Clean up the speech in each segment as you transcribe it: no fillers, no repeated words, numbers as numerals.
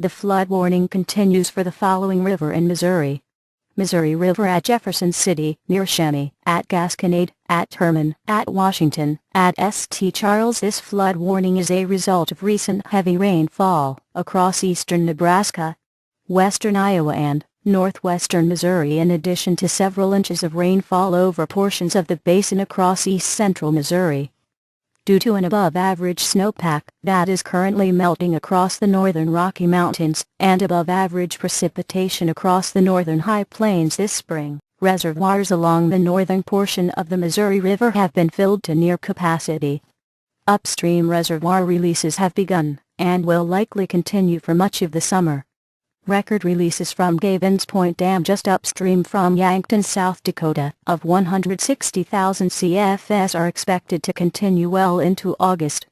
The flood warning continues for the following river in Missouri. Missouri River at Jefferson City, near Chemie, at Gasconade, at Herman, at Washington, at St. Charles. This flood warning is a result of recent heavy rainfall across eastern Nebraska, western Iowa and northwestern Missouri, in addition to several inches of rainfall over portions of the basin across east-central Missouri. Due to an above-average snowpack that is currently melting across the northern Rocky Mountains, and above-average precipitation across the northern High Plains this spring, reservoirs along the northern portion of the Missouri River have been filled to near capacity. Upstream reservoir releases have begun, and will likely continue for much of the summer. Record releases from Gavins Point Dam just upstream from Yankton, South Dakota, of 160,000 CFS are expected to continue well into August.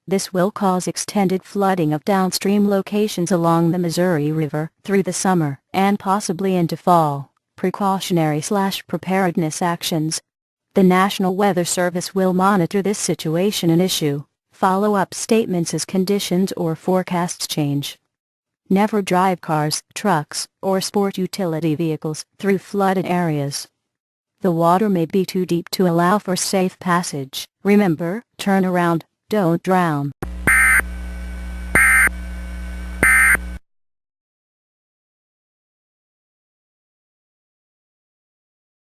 This will cause extended flooding of downstream locations along the Missouri River through the summer and possibly into fall. Precautionary/preparedness actions. The National Weather Service will monitor this situation and issue follow-up statements as conditions or forecasts change. Never drive cars, trucks, or sport utility vehicles through flooded areas. The water may be too deep to allow for safe passage. Remember, turn around, don't drown.